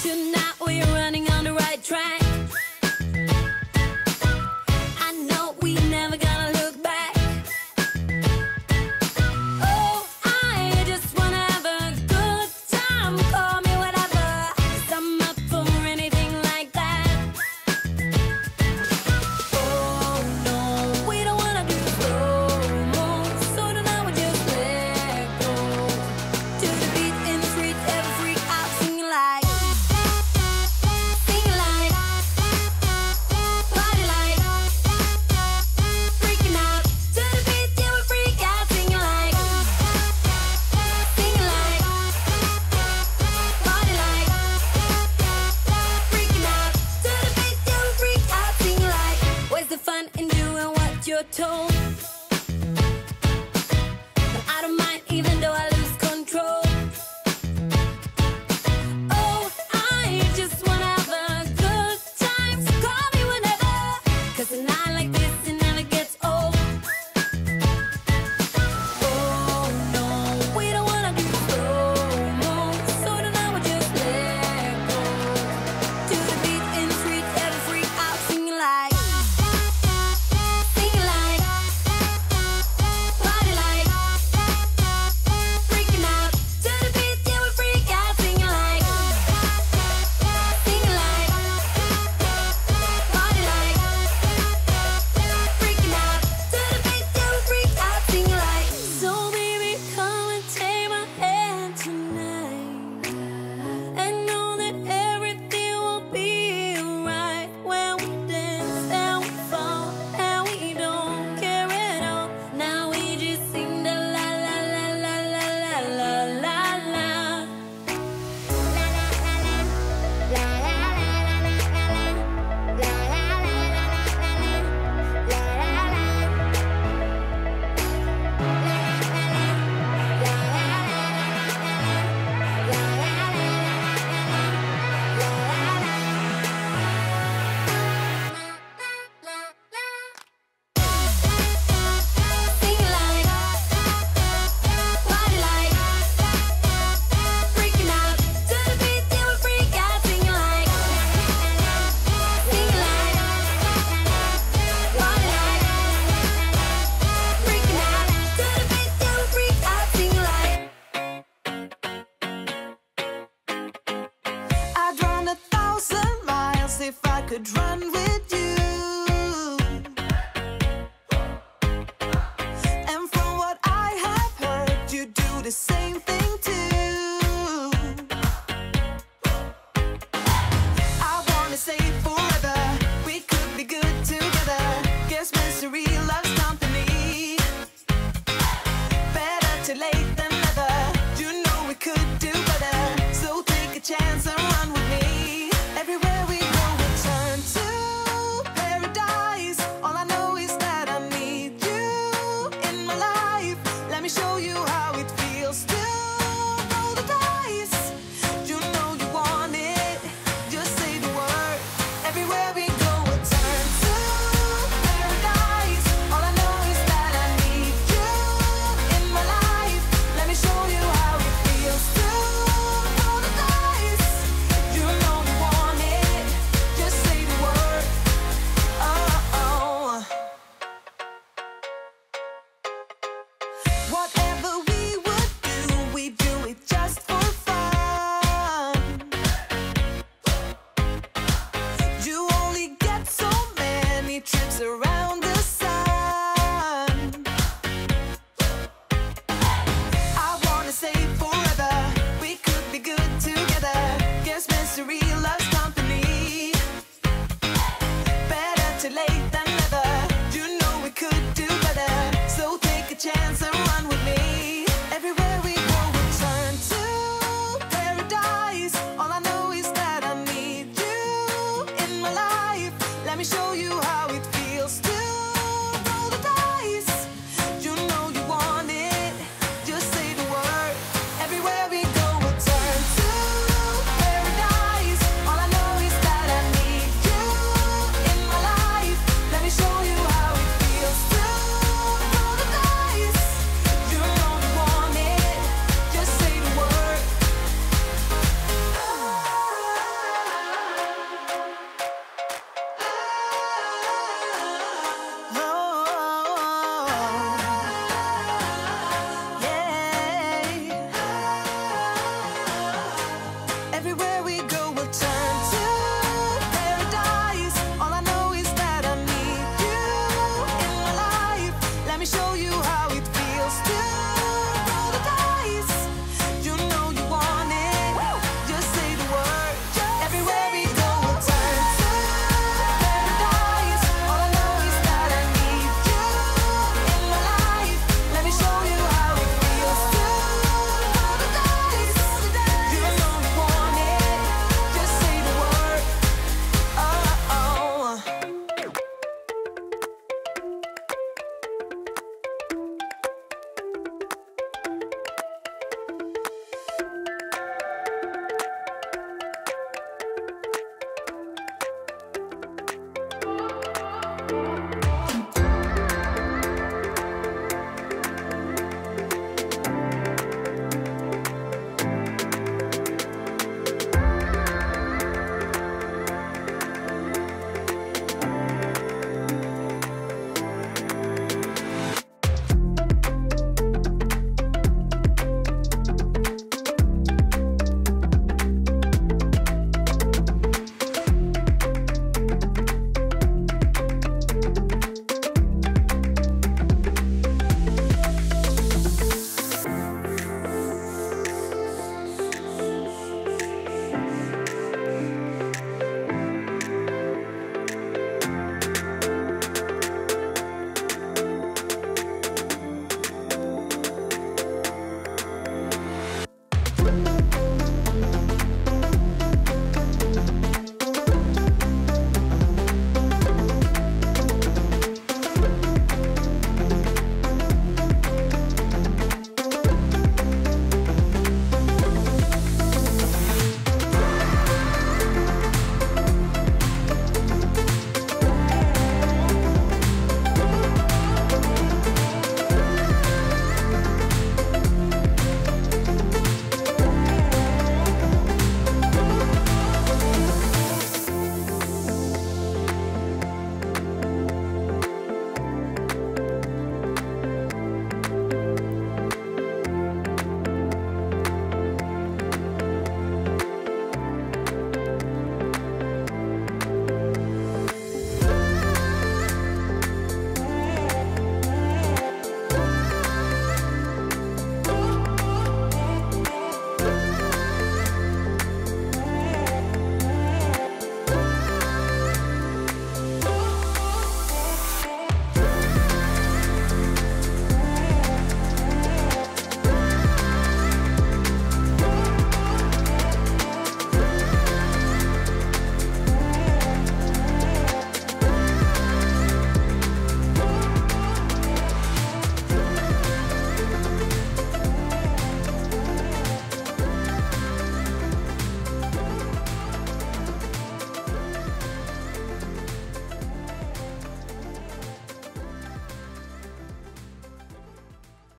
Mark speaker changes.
Speaker 1: Tonight we're running on the right track. I know we never gonna look back. Oh, I just wanna have a good time. Call me whatever, 'cause I'm up for anything like that. Oh no, we don't wanna do slow-mo, so tonight we just let go. To the beat in the street, every freak out singing like, party like, freaking out. To the beat, yeah, we freak out singing like, party like, freaking out. To the beat, yeah, we freak out singing like. Where's the fun in doing what you're told? But I don't mind even though I lose control. Oh, I just wanna have a good time. So call me whenever, 'cause a night like this, it never gets old. Oh no, we don't wanna do slow-mo, so tonight we just let go. To the beat in the street, every freak out singing like, party like, freaking out. To the beat, yeah, we freak out singing like, party like, freaking out. To the beat, yeah, we freak out singing like. So baby, come and take my hand tonight, and know that everything will be alright. When we dance and we fall and we don't care at all. Now we just sing the la la la la la la la la la. Sing like, party like, freaking out. To the beat, yeah, we freak out singing like, party like, freaking out. To the beat, yeah, we freak out singing like.
Speaker 2: I'd run 1,000 miles if I could run with you. And from what I have heard, you do the same thing too.